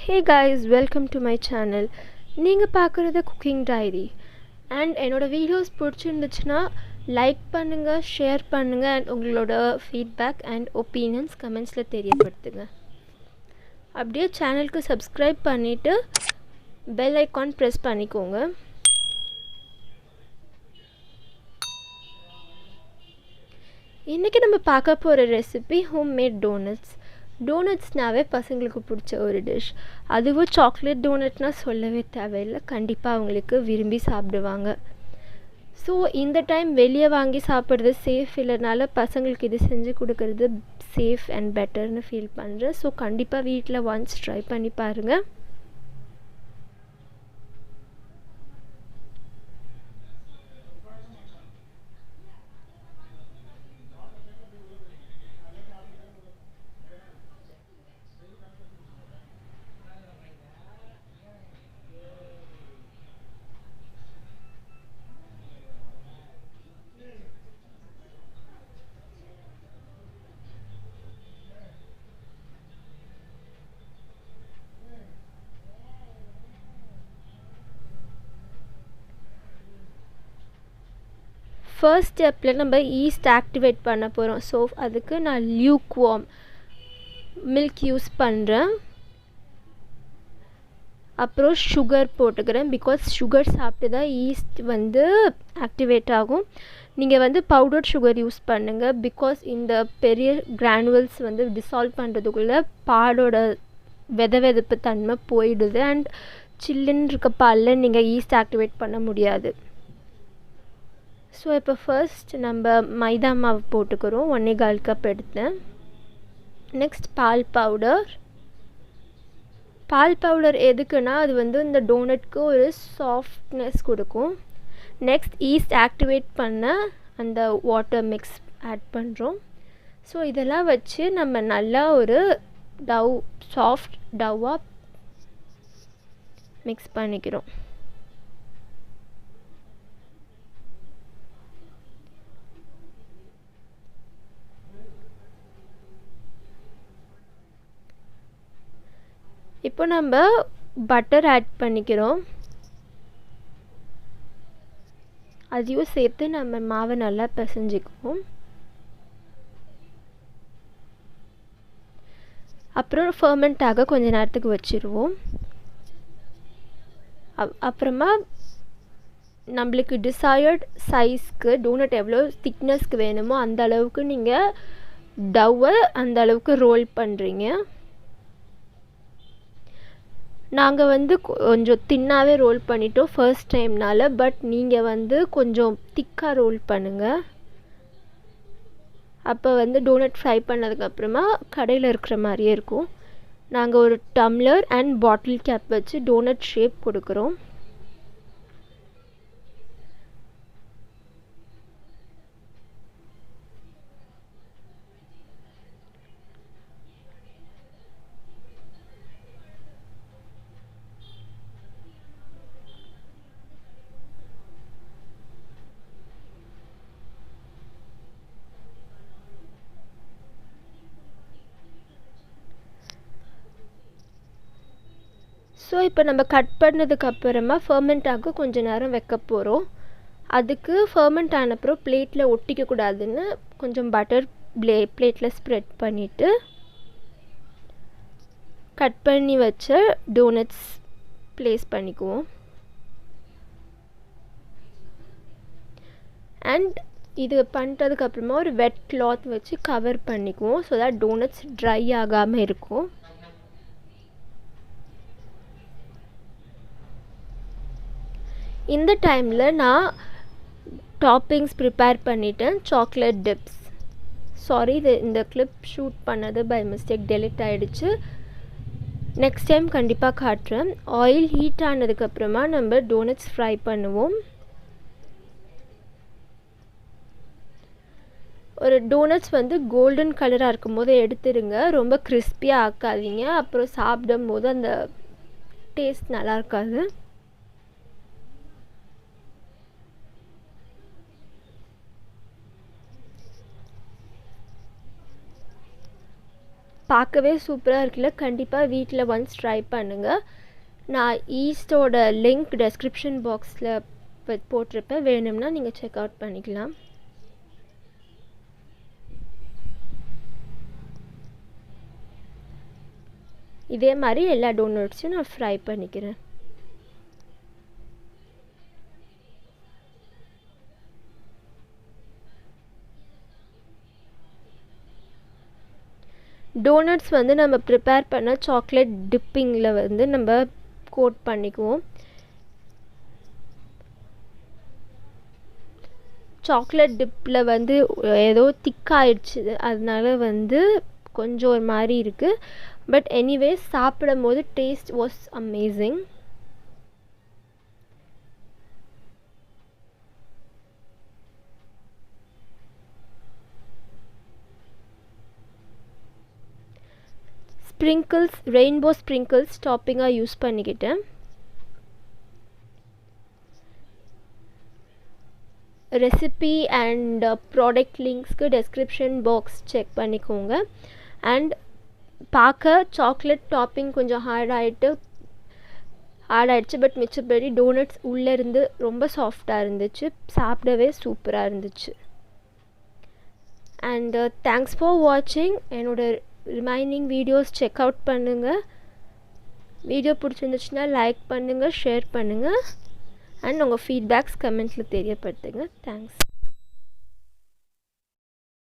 Hey guys, welcome to my channel. நீங்கள் பார்க்குறது cooking diary and என்னோடய வீடியோஸ் பிடிச்சிருந்துச்சுன்னா லைக் பண்ணுங்கள், ஷேர் பண்ணுங்கள் அண்ட் உங்களோட ஃபீட்பேக் அண்ட் ஒப்பீனியன்ஸ் கமெண்ட்ஸில் தெரியப்படுத்துங்க. அப்படியே சேனலுக்கு சப்ஸ்கிரைப் பண்ணிவிட்டு பெல் ஐக்கான் ப்ரெஸ் பண்ணிக்கோங்க. இன்றைக்கி நம்ம பார்க்க போகிற ரெசிபி ஹோம்மேட் டோனட்ஸ். டோனட்ஸ்னாவே பசங்களுக்கு பிடிச்ச ஒரு டிஷ். அதுவும் சாக்லேட் டோனட்னால் சொல்லவே தேவையில்லை, கண்டிப்பாக அவங்களுக்கு விரும்பி சாப்பிடுவாங்க. ஸோ இந்த டைம் வெளியே வாங்கி சாப்பிட்றது சேஃப் இல்லைனால பசங்களுக்கு இது செஞ்சு கொடுக்கறது சேஃப் அண்ட் பெட்டர்னு ஃபீல் பண்ணுறேன். ஸோ கண்டிப்பாக வீட்டில் ஒன்ஸ் ட்ரை பண்ணி பாருங்கள். ஃபர்ஸ்ட் ஸ்டெப்பில் நம்ம ஈஸ்ட் ஆக்டிவேட் பண்ண போகிறோம். ஸோ அதுக்கு நான் லியூக்வார்ம் மில்க் யூஸ் பண்ணுறேன். அப்புறம் சுகர் போட்டுக்கிறேன். பிகாஸ் சுகர் சாப்பிட்டு தான் ஈஸ்ட் ஆக்டிவேட் ஆகும். நீங்கள் பவுடர் சுகர் யூஸ் பண்ணுங்கள். பிகாஸ் இந்த பெரிய கிரானுவல்ஸ் டிசால்வ் பண்ணுறதுக்குள்ளே பாலோட வெதப்பு தன்மை போயிடுது அண்ட் சில்லுன்னு இருக்க பாலில் நீங்கள் ஈஸ்ட் ஆக்டிவேட் பண்ண முடியாது. ஸோ இப்போ ஃபர்ஸ்ட் நம்ம மைதா மாவு போட்டுக்கிறோம். 1.25 கப் எடுத்தேன். நெக்ஸ்ட் பால் பவுடர் எதுக்குன்னா அது இந்த டோனட்க்கு ஒரு சாஃப்ட்னஸ் கொடுக்கும். நெக்ஸ்ட் ஈஸ்ட் ஆக்டிவேட் பண்ண அந்த வாட்டர் மிக்ஸ் ஆட் பண்ணுறோம். ஸோ இதெல்லாம் வச்சு நம்ம நல்லா ஒரு சாஃப்ட் டவ்வாக மிக்ஸ் பண்ணிக்கிறோம். இப்போ நம்ம பட்டர் ஆட் பண்ணிக்கிறோம். அதையும் சேர்த்து நம்ம மாவை நல்லா பிசைஞ்சிக்குவோம். அப்புறம் ஃபர்மெண்ட் ஆக கொஞ்ச நேரத்துக்கு வச்சுருவோம். அப்புறமா நம்மளுக்கு டிசையர்ட் சைஸ்க்கு டோனட் எவ்வளோ திக்னஸ்க்கு வேணுமோ அந்த அளவுக்கு நீங்கள் டவ்வை அந்த அளவுக்கு ரோல் பண்ணுறீங்க. நாங்கள் கொஞ்சம் தின்னாகவே ரோல் பண்ணிட்டோம் ஃபர்ஸ்ட் டைம்னால். பட் நீங்கள் கொஞ்சம் திக்காக ரோல் பண்ணுங்கள். அப்போ டோனட் ஃப்ரை பண்ணதுக்கப்புறமா கடையில் இருக்கிற மாதிரியே இருக்கும். நாங்கள் ஒரு டம்ளர் அண்ட் பாட்டில் கேப் வச்சு டோனட் ஷேப் கொடுக்குறோம். ஸோ இப்போ நம்ம கட் பண்ணதுக்கப்புறமா ஃபர்மெண்ட் ஆக கொஞ்சம் நேரம் வைக்க போகிறோம். அதுக்கு ஃபர்மெண்ட் ஆனப்புறம் பிளேட்டில் ஒட்டிக்கக்கூடாதுன்னு கொஞ்சம் பட்டர் பிளேட்டில் ஸ்ப்ரெட் பண்ணிவிட்டு கட் பண்ணி வச்ச டோனட்ஸ் ப்ளேஸ் பண்ணிக்குவோம். அண்ட் இது பண்ணிட்டதுக்கப்புறமா ஒரு வெட் கிளாத் வச்சு கவர் பண்ணிக்குவோம். ஸோ தட் டோனட்ஸ் ட்ரை ஆகாமல் இருக்கும். இந்த டைமில் நான் டாப்பிங்ஸ் ப்ரிப்பேர் பண்ணிட்டேன். Chocolate tips. சாரி, இந்த கிளிப் ஷூட் பண்ணது பை மிஸ்டேக் டெலிட் ஆகிடுச்சு. நெக்ஸ்ட் டைம் கண்டிப்பாக காட்டுறேன். ஆயில் ஹீட் ஆனதுக்கப்புறமா நம்ம டோனட்ஸ் ஃப்ரை பண்ணுவோம். ஒரு டோனட்ஸ் கோல்டன் கலராக இருக்கும் போது எடுத்துருங்க. ரொம்ப கிறிஸ்பியாக ஆக்காதீங்க, அப்புறம் சாப்பிடும் போது அந்த டேஸ்ட் நல்லா இருக்காது. பார்க்கவே சூப்பராக இருக்குல்ல. கண்டிப்பாக வீட்டில் ஒன்ஸ் ட்ரை பண்ணுங்கள். நான் ஈஸ்டோட லிங்க் டெஸ்கிரிப்ஷன் பாக்ஸில் போட்டிருப்பேன், வேணும்னா நீங்கள் செக் அவுட் பண்ணிக்கலாம். இதே மாதிரி எல்லா டோனட்ஸையும் நான் ஃப்ரை பண்ணிக்கிறேன். டோனட்ஸ் வந்து நம்ம ப்ரிப்பேர் பண்ண சாக்லேட் டிப்பிங்கில் வந்து நம்ம கோட் பண்ணிக்குவோம். சாக்லேட் டிப்பில் வந்து ஏதோ திக்காயிடுச்சு, அதனால வந்து கொஞ்சம் ஒரு மாதிரி இருக்குது. பட் எனிவேஸ் சாப்பிடும் போது taste was amazing. Sprinkles, rainbow sprinkles டாப்பிங்காக யூஸ் பண்ணிக்கிட்டேன். ரெசிபி அண்ட் ப்ராடக்ட் லிங்க்ஸ்க்கு டெஸ்கிரிப்ஷன் பாக்ஸ் செக் பண்ணிக்கோங்க. அண்ட் பார்க்க சாக்லேட் டாப்பிங் கொஞ்சம் ஹார்ட் ஆகிடுச்சு. பட் மிச்சப்படி டோனட்ஸ் உள்ளேருந்து ரொம்ப சாஃப்டாக இருந்துச்சு, சாப்பிடவே சூப்பராக இருந்துச்சு. அண்ட் தேங்க்ஸ் ஃபார் வாட்சிங். என்னோட ரிமைனிங் வீடியோஸ் செக் அவுட் பண்ணுங்கள். வீடியோ பிடிச்சிருந்துச்சுன்னா லைக் பண்ணுங்கள், ஷேர் பண்ணுங்கள். அண்ட் உங்கள் ஃபீட்பேக்ஸ் கமெண்ட்ஸில் தெரியப்படுத்துங்க. தேங்க்ஸ்.